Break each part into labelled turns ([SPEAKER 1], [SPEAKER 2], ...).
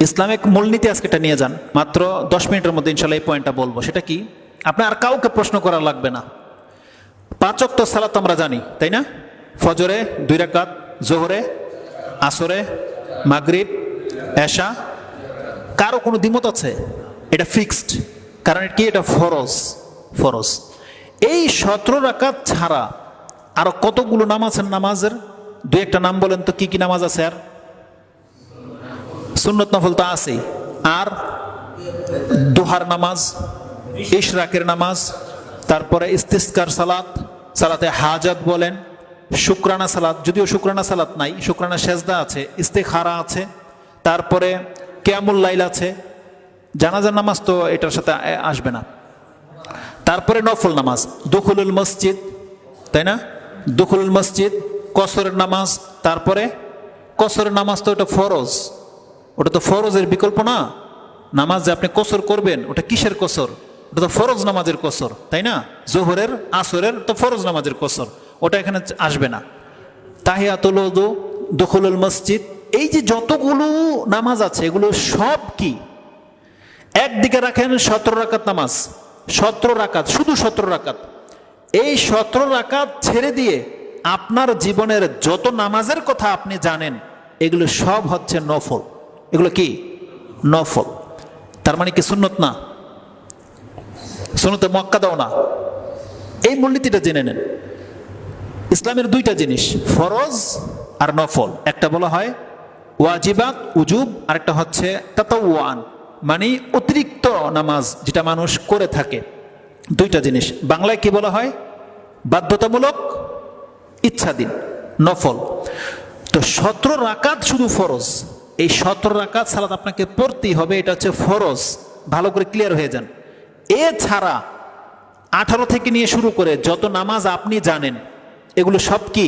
[SPEAKER 1] Islamic মূলনীতি আজকে এটা নিয়ে যান, মাত্র 10 মিনিটের মধ্যে ইনশাল্লাহ এই পয়েন্টটা বলবো। সেটা কি, আপনি আর কাউকে প্রশ্ন করা লাগবে না। 5 ওয়াক্ত সালাত আমরা জানি, তাই না? ফজরে 2 রাকাত, জোহরে, আসরে, মাগরিব, এশা। কারো কোনো দ্বিমত আছে? এটা ফিক্সড, কারণ কি, এটা ফরজ। ফরজ এই 17 রাকাত ছাড়া আরো কতগুলো নামাজ, নামাজের 2-1টা নাম বলেন তো, কি কি নামাজ আছে? আর সুন্নত নফল তো আছেই, আর দুহার নামাজ, ইশরাকের নামাজ, তারপরে ইস্তিসকার সালাত, সালাতে হাজাত বলেন, শুকরানা সালাত, যদিও শুকরানা সালাত নাই, শুকরানা সেজদা আছে, ইস্তেখারা আছে, তারপরে কিয়ামুল লাইল আছে, জানাজার নামাজ তো এটার সাথে আসবে না। তারপরে নফল নামাজ, দুখুলুল মসজিদ, তাই না? দুখুলুল মসজিদ, কসরের নামাজ, তারপরে কসরের নামাজ তো এটা ফরজ, ওটা তো ফরজের বিকল্প না। নামাজ যে আপনি কসর করবেন, ওটা কিসের কসর? ওটা তো ফরজ নামাজের কসর, তাই না? জোহরের, আসরের তো ফরজ নামাজের কসর, ওটা এখানে আসবে না। তাহিয়াতুল ওযু, দুখুলুল মসজিদ, এই যে যতগুলো নামাজ আছে এগুলো সব কি? একদিকে রাখেন 17 রাকাত নামাজ, 17 রাকাত, শুধু 17 রাকাত। এই 17 রাকাত ছেড়ে দিয়ে আপনার জীবনের যত নামাজের কথা আপনি জানেন, এগুলো সব হচ্ছে নফল। এগুলো কি? নফল। তার মানে কি সুন্নত না? সুন্নতে মুআক্কাদাও না। এই মূলনীতিটা জেনে নেন। ইসলামের 2টা জিনিস, ফরজ আর নফল। একটা বলা হয় ওয়াজিবাত, উজুব, আর একটা হচ্ছে তাতাওয়ান, মানে অতিরিক্ত নামাজ যেটা মানুষ করে থাকে। 2টা জিনিস। বাংলায় কি বলা হয়? বাধ্যতামূলক, ইচ্ছাধীন, নফল। তো 17 রাকাত শুধু ফরজ। এই 17 রাকাত সালাত আপনাকে পড়তেই হবে, এটা হচ্ছে ফরজ। ভালো করে ক্লিয়ার হয়ে যান। এছাড়া 18 থেকে নিয়ে শুরু করে যত নামাজ আপনি জানেন, এগুলো সব কি?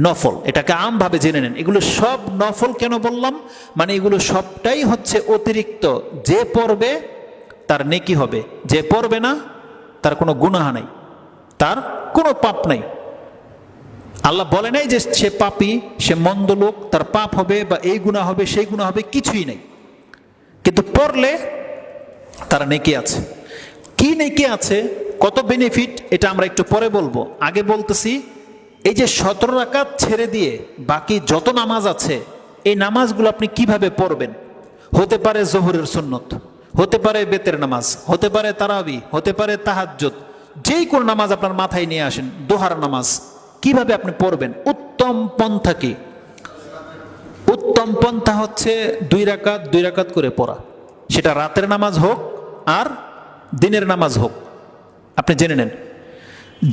[SPEAKER 1] নফল। এটাকে আমভাবে জেনে নেন, এগুলো সব নফল। কেন বললাম? মানে এগুলো সবটাই হচ্ছে অতিরিক্ত। যে পড়বে তার নেকি হবে, যে পড়বে না তার কোনো গুনাহ নাই, তার কোনো পাপ নাই। আল্লাহ বলে নাই যে সে পাপী, সে মন্দ লোক, তার পাপ হবে বা এই গুনাহ হবে সেই গুনাহ হবে, কিছুই নেই। কিন্তু পড়লে তার নেকি আছে। কি নেকি আছে, কত বেনিফিট, এটা আমরা একটু পরে বলবো। আগে বলতেছি, এই যে 17 রাকাত ছেড়ে দিয়ে বাকি যত নামাজ আছে, এই নামাজগুলো আপনি কিভাবে পড়বেন? হতে পারে জোহরের সুন্নত, হতে পারে বেতের নামাজ, হতে পারে তারাবি, হতে পারে তাহাজ্জুদ, যেই কোন নামাজ আপনার মাথায় নিয়ে আসেন, দোহার নামাজ, কিভাবে আপনি পড়বেন? উত্তম পন্থা কি? উত্তম পন্থা হচ্ছে 2 রাকাত 2 রাকাত করে পড়া। সেটা রাতের নামাজ হোক আর দিনের নামাজ হোক, আপনি জেনে নেন।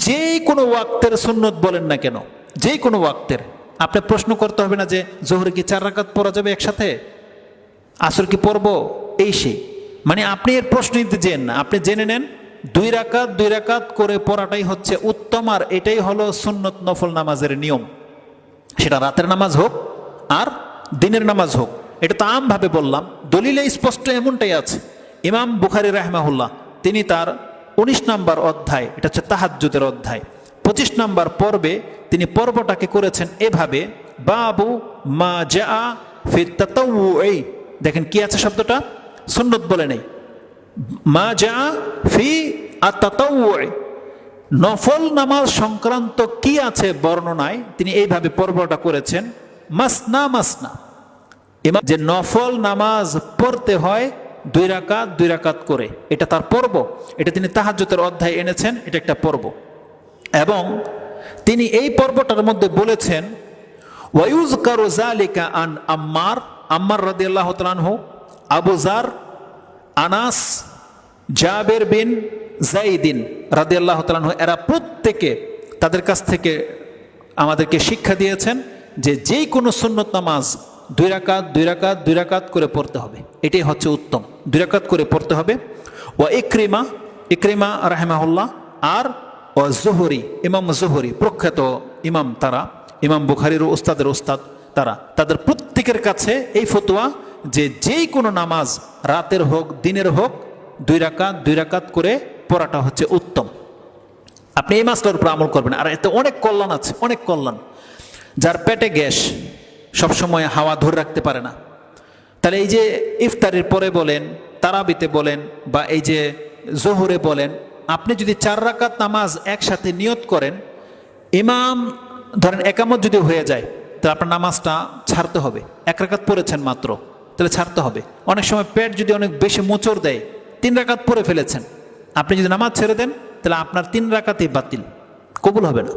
[SPEAKER 1] যে কোনো ওয়াক্তের সুন্নত বলেন না কেন, যে কোনো ওয়াক্তের, আপনি প্রশ্ন করতে হবে না যে জোহরে কি 4 রাকাত পড়া যাবে একসাথে, আসর কি পড়বো, এই সেই। মানে আপনি এর প্রশ্ন নিতে যেন না, আপনি জেনে নেন 2 রাকাত 2 রাকাত করে পড়াটাই হচ্ছে উত্তম, আর এটাই হলো সুন্নত নফল নামাজের নিয়ম। সেটা রাতের নামাজ হোক আর দিনের নামাজ হোক। এটা তো আমভাবে বললাম, দলিলে স্পষ্ট এমনটাই আছে। ইমাম বুখারী রাহিমাহুল্লাহ তিনি তার 19 নম্বর অধ্যায়, এটা হচ্ছে তাহাজ্জুদের অধ্যায়, 25 নম্বর পর্বে তিনি পর্বটাকে করেছেন এভাবে, বাবু মা জাআ ফি তাতাউউই। দেখেন কি আছে শব্দটা, সুন্নত বলে নেই, মা জাআ ফি আত-তাতাউউই, নফল নামাজ সংক্রান্ত কি আছে বর্ণনায়, তিনি এইভাবে পর্বটা করেছেন, মাসনা মাসনা। ইমাম যে নফল নামাজ পড়তে হয় 2 রাকাত 2 রাকাত করে, এটা তার পর্ব। এটা তিনি তাহাজ্জুদের অধ্যায় এনেছেন, এটা একটা পর্ব। এবং তিনি এই পর্বটার মধ্যে বলেছেন, ওয়ায়ুযকারু যালিকা আন আম্মার, আম্মার রাদিয়াল্লাহু তাআলা আনহু, আবু যার, আনাস, জাবের বিন যায়েদিন রাদিয়াল্লাহু তাআলা আনহু, এরা প্রত্যেকে তাদের কাছ থেকে আমাদেরকে শিক্ষা দিয়েছেন যে যেই কোনো সুন্নত নামাজ 2 রাকাত 2 রাকাত 2 রাকাত করে পড়তে হবে, এটাই হচ্ছে উত্তম। 2 রাকাত করে পড়তে হবে। ওয়া ইকরিমা, ইকরিমা রাহিমাহুল্লাহ, আর ও জোহরি, ইমাম জোহরি প্রখ্যাত ইমাম, তারা ইমাম বুখারীর উস্তাদের উস্তাদ, তারা তাদের প্রত্যেকের কাছে এই ফতোয়া যে যেই কোনো নামাজ রাতের হোক দিনের হোক 2 রাকাত 2 রাকাত করে পড়াটা হচ্ছে উত্তম। আপনি এই মাসটার উপর আমল করবেন। আর এতে অনেক কল্যাণ আছে, অনেক কল্যাণ। যার পেটে গ্যাস, সবসময় হাওয়া ধরে রাখতে পারে না, তাহলে এই যে ইফতারের পরে বলেন, তারাবিতে বলেন, বা এই যে জোহরে বলেন, আপনি যদি 4 রাকাত নামাজ একসাথে নিয়ত করেন, ইমাম ধরেন একামত যদি হয়ে যায়, তাহলে আপনার নামাজটা ছাড়তে হবে। 1 রাকাত পড়েছেন মাত্র, তাহলে ছাড়তে হবে। অনেক সময় পেট যদি অনেক বেশি মোচড় দেয়, 3 রাকাত পড়ে ফেলেছেন, আপনি যদি নামাজ ছেড়ে দেন, তাহলে আপনার 3 রাকাতই বাতিল, কবুল হবে না।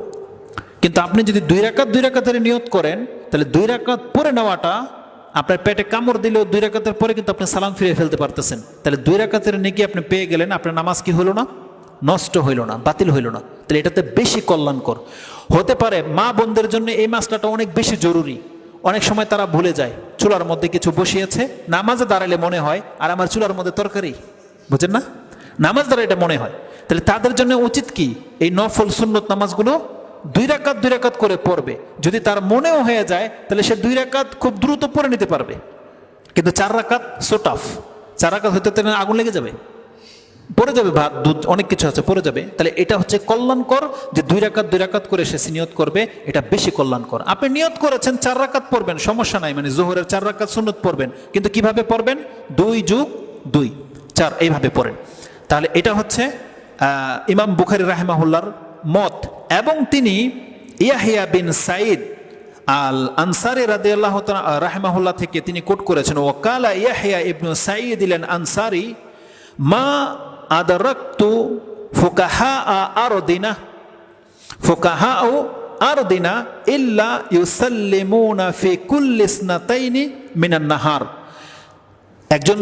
[SPEAKER 1] কিন্তু আপনি যদি 2 রাকাতের নিয়ত করেন, তাহলে 2 রাকাত পরে নেওয়াটা, আপনার পেটে কামড় দিলেও 2 রাকাতের পরে কিন্তু আপনি সালাম ফিরিয়ে ফেলতে পারতেছেন। তাহলে 2 রাকাতের নেকি আপনি পেয়ে গেলেন, আপনার নামাজ কি হলো না? নষ্ট হইল না, বাতিল হইল না। তাহলে এটাতে বেশি কল্যাণকর হতে পারে। মা বোনদের জন্য এই মাসলাটা অনেক বেশি জরুরি। অনেক সময় তারা ভুলে যায়, চুলার মধ্যে কিছু বসিয়েছে, নামাজে দাঁড়ালে মনে হয় আর আমার চুলার মধ্যে তরকারি, বুঝেন না? নামাজ দ্বারা এটা মনে হয়। তাহলে তাদের জন্য উচিত কি, এই নফল সুন্নত নামাজগুলো 2 রাকাত করে পড়বে। যদি তার মনেও হয়ে যায়, তাহলে সে 2 রাকাত খুব দ্রুত পড়ে নিতে পারবে। কিন্তু 4 রাকাত সো টাফ। 4 রাকাত হইতে তাহলে আগুন লেগে যাবে, পড়ে যাবে, ভাত দুধ অনেক কিছু আছে, পড়ে যাবে। তাহলে এটা হচ্ছে কল্যাণকর যে 2 রাকাত করে সে নিয়ত করবে, এটা বেশি কল্যাণকর। আপনি নিয়ত করেছেন 4 রাকাত পড়বেন, সমস্যা নাই, মানে জোহরের 4 রাকাত সুন্নত পড়বেন, কিন্তু কিভাবে পড়বেন? 2 + 2 4 এইভাবে পড়েন। তাহলে এটা হচ্ছে ইমাম বুখারী রাহিমাহুল্লাহর মত। এবং তিনি ইয়াহইয়া বিন সাঈদ আল আনসারী রাদিয়াল্লাহু তাআলা রাহিমাহুল্লাহ থেকে তিনি কোট করেছেন, ওয়াকালা ইয়াহইয়া ইবনু সাঈদ আল আনসারী মা আদরাকতু ফুকাহা আরদিনা ইল্লা ইউসাল্লিমুনা ফি কুল্লি ইসনাতাইনি মিনান নাহার। একজন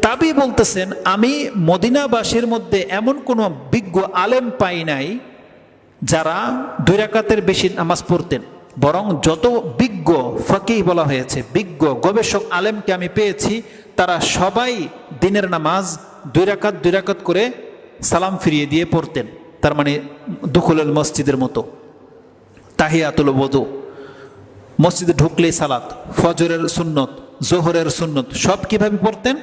[SPEAKER 1] তাবি বলতেছেন, আমি মদিনাবাসীর মধ্যে এমন কোন বিজ্ঞ আলেম পাই নাই যারা 2 রাকাতের বেশি নামাজ পড়তেন, বরং যত বিজ্ঞ ফাকিহ বলা হয়েছে, বিজ্ঞ গবেষক আলেমকে আমি পেয়েছি, তারা সবাই দিনের নামাজ 2 রাকাত করে সালাম ফিরিয়ে দিয়ে পড়তেন। তার মানে দুখুলুল মসজিদের মতো, তাহিয়াতুল ওযু, মসজিদে ঢুকলেই সালাত, ফজরের সুন্নত, জোহরের সুন্নত, সব কিভাবে পড়তেন?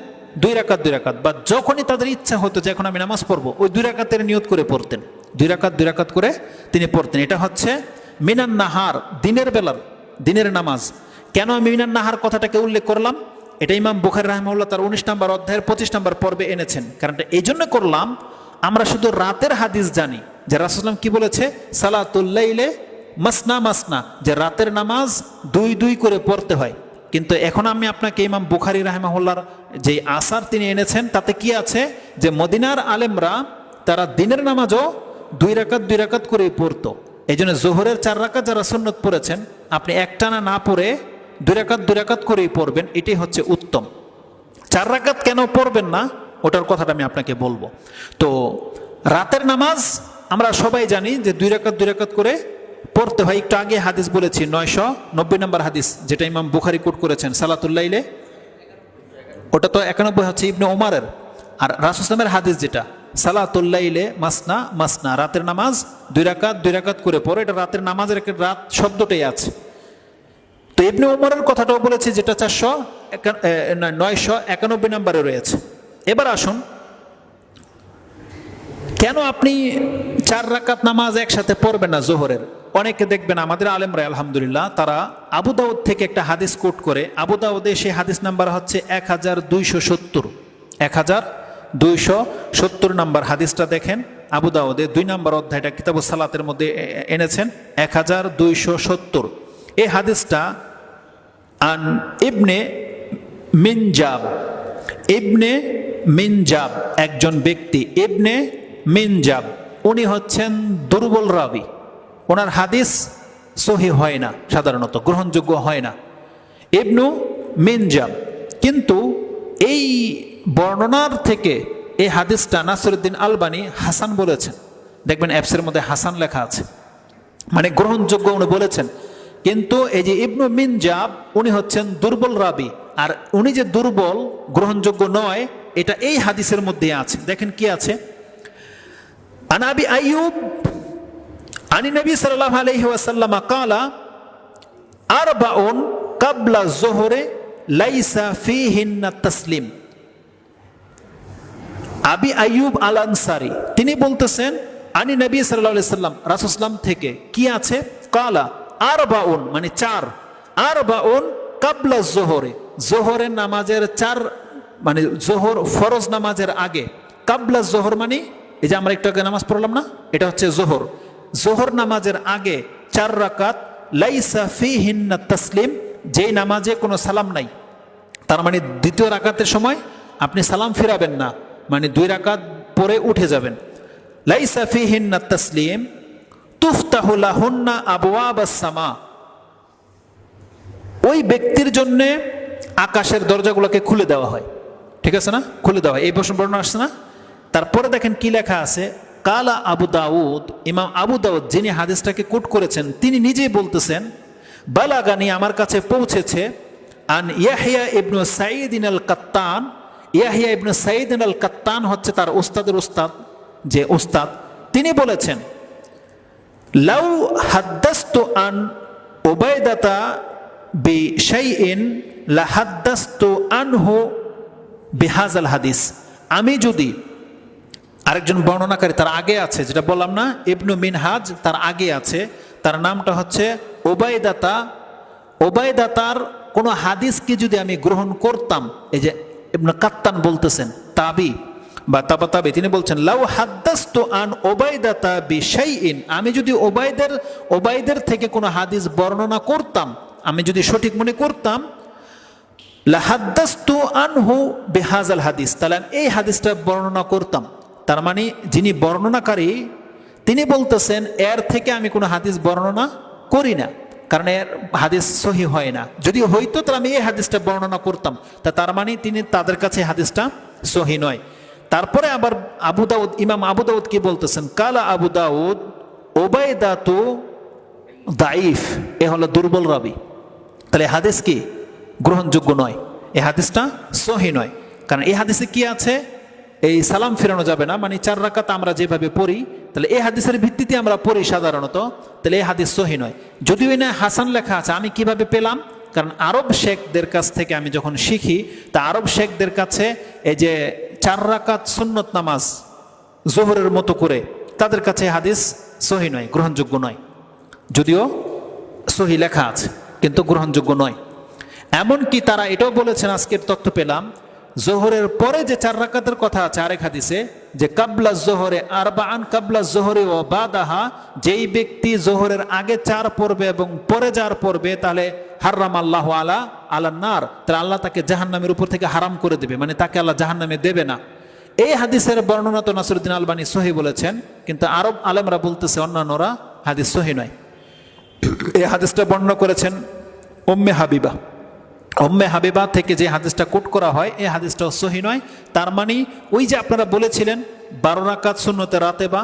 [SPEAKER 1] 2 রাকাত, বা যখনই তাদের ইচ্ছা হতো যে এখন আমি নামাজ পড়বো, ওই 2 রাকাতের নিয়ত করে পড়তেন। 2 রাকাত করে তিনি পড়তেন। এটা হচ্ছে মিনান নাহার, দিনের বেলার, দিনের নামাজ। কেন আমি মিনান নাহার কথাটাকে উল্লেখ করলাম? এটা ইমাম বুখারী রাহিমাহুল্লাহ তার 19 নম্বর অধ্যায়ের 25 নম্বর পর্বে এনেছেন। কারণটা এই জন্য করলাম, আমরা শুধু রাতের হাদিস জানি যে রাসূলুল্লাহ সাল্লাল্লাহু আলাইহি ওয়াসাল্লাম কি বলেছে, সালাতুল লাইলে মাসনা, যে রাতের নামাজ 2 করে পড়তে হয়। কিন্তু এখন আমি আপনাকে ইমাম বুখারী রাহিমাহুল্লাহর যে আসার তিনি এনেছেন, তাতে কি আছে যে মদিনার আলেমরা তারা দিনের নামাজও 2 রাকাত করে পড়তো। এই জন্য জোহরের 4 রাকাত যারা সুন্নত পড়েছেন, আপনি একটানা না পড়ে 2 রাকাত করেই পড়বেন, এটাই হচ্ছে উত্তম। 4 রাকাত কেন পড়বেন না, ওটার কথাটা আমি আপনাকে বলবো। তো রাতের নামাজ আমরা সবাই জানি যে 2 রাকাত করে পড়তে হয়। একটু আগে হাদিস বলেছি, 990 নম্বর হাদিস, যেটা ইমাম বুখারী কোট করেছেন, সালাতুল লাইলে, ওটা তো 91 হচ্ছে ইবনে ওমরের। আর রাসূল সাল্লাল্লাহু আলাইহি ওয়াসাল্লামের হাদিস যেটা সালাতুল লাইলে মাসনা, রাতের নামাজ 2 রাকাত করে পড়ো, এটা রাতের নামাজের একটা রাত শব্দটাই আছে। তো ইবনে ওমরের কথাটাও বলেছি, যেটা 991 নম্বরে রয়েছে। এবার আসুন, কেন আপনি 4 রাকাত নামাজ একসাথে পড়বেন না জোহরের? অনেকে দেখবেন আমাদের আলেমরা আলহামদুলিল্লাহ তারা আবু দাউদ থেকে একটা হাদিস কোট করে, আবু দাউদে সেই হাদিস নাম্বার হচ্ছে 1270 নাম্বার হাদিসটা দেখেন, আবু দাউদে 2 নম্বর অধ্যায়টা কিতাবুস সালাতের মধ্যে এনেছেন, 1270। এই হাদিসটা আন ইবনে মিনজাব একজন ব্যক্তি, ইবনে মিনজাব, উনি হচ্ছেন দুর্বল রাবি, ওনার হাদিস সহি হয় না, সাধারণত গ্রহণযোগ্য হয় না, ইবনু মিনজাব। কিন্তু এই বর্ণনার থেকে এই হাদিসটা নাসিরউদ্দিন আলবানী হাসান বলেছেন। দেখবেন অ্যাপসের মধ্যে হাসান লেখা আছে, মানে গ্রহণযোগ্য উনি বলেছেন। কিন্তু এই যে ইবনু মিনজাব, উনি হচ্ছেন দুর্বল রাবি, আর উনি যে দুর্বল, গ্রহণযোগ্য নয়, এটা এই হাদিসের মধ্যে আছে। দেখেন কি আছে, আন আবি আইয়ুব আনি নবী সাল্লাল্লাহু আলাইহি ওয়াসাল্লাম ক্বালা আরবাউন ক্বাবলা যুহরি লাইসা ফীহিন্না তাসলিম। আবি আইয়ুব আল আনসারী তিনি বলতেছেন, আনি নবী সাল্লাল্লাহু আলাইহি ওয়াসাল্লাম, রাসূল সাল্লাম থেকে কি আছে, ক্বালা আরবাউন মানে 4, আরবাউন ক্বাবলা যুহরি জোহরের নামাজের মানে জোহর ফরজ নামাজের আগে, কাবলা জোহর মানে এই যে আমরা একটু আগে নামাজ পড়লাম না, এটা হচ্ছে জোহর। জোহর নামাজের আগে 4 রাকাত, লাইসা ফিহিন্না তাসলিম, যেই নামাজে কোনো সালাম নাই, তার মানে দ্বিতীয় রাকাতের সময় আপনি সালাম ফিরাবেন না, মানে 2 রাকাত পরে উঠে যাবেন। লাইসা ফিহিন্না তাসলিম তুফতাহু লাহুন্না আবওয়াবাস সামা, ওই ব্যক্তির জন্য আকাশের দরজাগুলোকে খুলে দেওয়া হয়। ঠিক আছে না, খুলে দেওয়া হয়, এই বর্ণনা আসছে না। তারপরে দেখেন কি লেখা আছে, কালা আবু দাউদ, ইমাম আবু দাউদ যিনি হাদিসটাকে কোট করেছেন তিনি নিজেই বলতেছেন, বালাগানি, আমার কাছে পৌঁছেছে, আন ইয়াহিয়া ইবনু সাঈদ আল কাত্তান, ইয়াহিয়া ইবনু সাঈদ আল কাত্তান হচ্ছে তার উস্তাদের উস্তাদ, যে উস্তাদ, তিনি বলেছেন, লাউ হাদ্দাস্তু আন উবাইদাতা বিশাইইন লা হাদ্দাস্তু আনহু বিহাজাল হাদিস, আমি যদি, আরেকজন বর্ণনাকারী তার আগে আছে, যেটা বললাম না ইবনু মিনহাজ, তার আগে আছে, তার নামটা হচ্ছে ওবায়দাতা, ওবায়দাতার কোনো হাদিসকে যদি আমি গ্রহণ করতাম, এই যে ইবনু কাত্তান বলতেছেন, তাবি বা তাবাতাবি, তিনি বলছেন, লাউ হাদ্দাস্তু আন ওবায়দাতা বিশাইইন, আমি যদি ওবায়দের থেকে কোনো হাদিস বর্ণনা করতাম, আমি যদি সঠিক মনে করতাম, লা হাদ্দাস্তু আনহু বিহাজাল হাদিস, তাহলে এই হাদিসটা বর্ণনা করতাম। তার মানে যিনি বর্ণনাকারী তিনি বলতেছেন এর থেকে আমি কোনো হাদিস বর্ণনা করি না, কারণ এর হাদিস সহি হয় না, যদি হইতো তাহলে আমি এই হাদিসটা বর্ণনা করতাম, তার মানে তিনি তাদের কাছে হাদিসটা সহি নয়। তারপরে আবার আবু দাউদ, ইমাম আবু দাউদ কি বলতেছেন, কালা আবু দাউদ ওবায়দাতু দাইফ, এ হলো দুর্বল রাবি, তাহলে হাদিস কি গ্রহণযোগ্য নয়, এই হাদিসটা সহি নয়। কারণ এই হাদিসে কি আছে, এই সালাম ফিরানো যাবে না, মানে 4 রাকাত আমরা যেভাবে পড়ি, তাহলে এই হাদিসের ভিত্তিতে আমরা পড়ি সাধারণত, তাহলে এই হাদিস সহি নয়। যদিও না হাসান লেখা আছে, আমি কিভাবে পেলাম, কারণ আরব শেখদের কাছ থেকে আমি যখন শিখি, তা আরব শেখদের কাছে এই যে 4 রাকাত সুন্নত নামাজ জোহরের মতো করে, তাদের কাছে হাদিস সহি নয়, গ্রহণযোগ্য নয়, যদিও সহি লেখা আছে কিন্তু গ্রহণযোগ্য নয়। এমনকি তারা এটাও বলেছেন, আজকের তথ্য পেলাম, জোহরের পরে যে 4 রাকাতের কথা আছে আরেক হাদিসে, যে কাবলা জোহরে আরবাআন কাবলা জোহরে ও বাদাহা, যেই ব্যক্তি জোহরের আগে 4 পড়বে এবং পরে 4 পড়বে, তাহলে হারাম আল্লাহ আলা আলান্নার, তাহলে আল্লাহ তাকে জাহান্নামের উপর থেকে হারাম করে দেবে, মানে তাকে আল্লাহ জাহান্নামে দেবে না। এই হাদিসের বর্ণনা তো নাসিরউদ্দিন আলবানী সহি বলেছেন, কিন্তু আরব আলেমরা বলতেছে অন্যান্যরা হাদিস সহি নয়। এই হাদিসটা বর্ণনা করেছেন উম্মে হাবিবা, উম্মে হাবিবা থেকে যে হাদিসটা কোট করা হয়, এই হাদিসটাও সহি নয়। তার মানে ওই যে আপনারা বলেছিলেন 12 রাকাত সুন্নতে রাতেবা,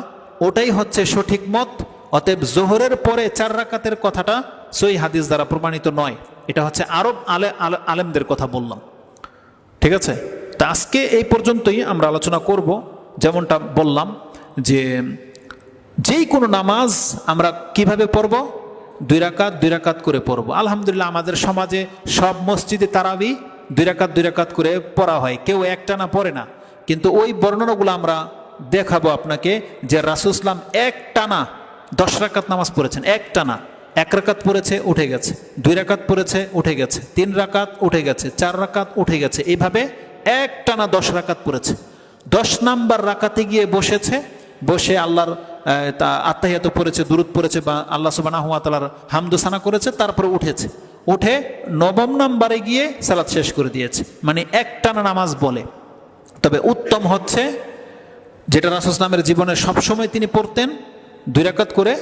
[SPEAKER 1] ওটাই হচ্ছে সঠিক মত। অতএব জোহরের পরে 4 রাকাতের কথাটা সহি হাদিস দ্বারা প্রমাণিত নয়, এটা হচ্ছে আরব আলেমদের কথা বললাম। ঠিক আছে, তা আজকে এই পর্যন্তই আমরা আলোচনা করব। যেমনটা বললাম যে যেই কোনো নামাজ আমরা কিভাবে পড়ব, 2 রাকাত 2 রাকাত করে পড়ব। আলহামদুলিল্লাহ আমাদের সমাজে সব মসজিদে তারাবি 2 রাকাত 2 রাকাত করে পড়া হয়, কেউ একটানা পড়ে না। কিন্তু ওই বর্ণনাগুলো আমরা দেখাবো আপনাকে, যে রাসূল ইসলাম একটানা 10 রাকাত নামাজ পড়েছেন, একটানা 1 রাকাত পড়েছে উঠে গেছে, 2 রাকাত পড়েছে উঠে গেছে, 3 রাকাত উঠে গেছে, 4 রাকাত উঠে গেছে, এইভাবে একটানা 10 রাকাত পড়েছে। 10 নাম্বার রাকাতে গিয়ে বসেছে, বসে আল্লাহর আত্তাহিয়াত পড়েছে, দুরূদ পড়েছে, বা আল্লাহ সুবহানাহু ওয়া তাআলার হামদ সানা করেছে, তারপরে উঠেছে, উঠে 9 নম্বরে গিয়ে সালাত শেষ করে দিয়েছে, মানে একটানা নামাজ বলে। তবে উত্তম হচ্ছে যেটা রাসূল ইসলামের জীবনে সবসময় তিনি পড়তেন, 2 রাকাত করে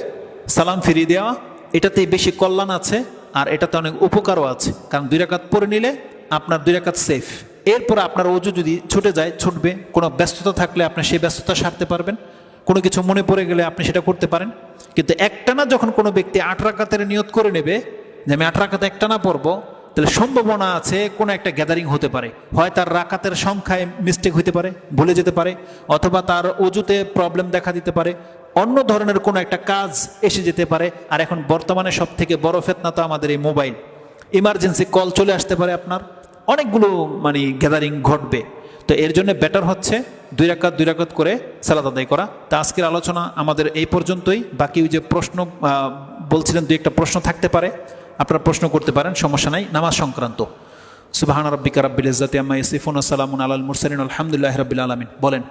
[SPEAKER 1] সালাম ফিরিয়ে দেওয়া, এটাতেই বেশি কল্যাণ আছে, আর এটাতে অনেক উপকারও আছে। কারণ 2 রাকাত পড়ে নিলে আপনার 2 রাকাত সেফ। এরপর আপনার ওযু যদি ছুটে যায়, ছুটবে, কোনো ব্যস্ততা থাকলে আপনি সেই ব্যস্ততা সারতে পারবেন, কোনো কিছু মনে পড়ে গেলে আপনি সেটা করতে পারেন। কিন্তু একটানা যখন কোনো ব্যক্তি 8 রাকাতের নিয়ত করে নেবে যে আমি 8 রাকাত একটানা পড়বো, তাহলে সম্ভাবনা আছে কোনো একটা গ্যাদারিং হতে পারে, হয় তার রাকাতের সংখ্যায় মিস্টেক হতে পারে, ভুলে যেতে পারে, অথবা তার ওযুতে প্রবলেম দেখা দিতে পারে, অন্য ধরনের কোনো একটা কাজ এসে যেতে পারে। আর এখন বর্তমানে সব থেকে বড় ফিতনা তো আমাদের এই মোবাইল, ইমার্জেন্সি কল চলে আসতে পারে, আপনার অনেকগুলো মানে গ্যাদারিং ঘটবে। তো এর জন্য বেটার হচ্ছে 2 রাকাত 2 রাকাত করে সালাত আদায় করা। তা আজকের আলোচনা আমাদের এই পর্যন্তই। বাকি ওই যে প্রশ্ন বলছিলেন, 2-1টা প্রশ্ন থাকতে পারে, আপনারা প্রশ্ন করতে পারেন, সমস্যা নাই, নামাজ সংক্রান্ত। সুবহান রাব্বিকা রাব্বিল ইজ্জাতি আম্মা ইয়াসিফুন ওয়া সালামুন আলাল মুরসালিন আলহামদুলিল্লাহি রাব্বিল আলামিন। বলেন।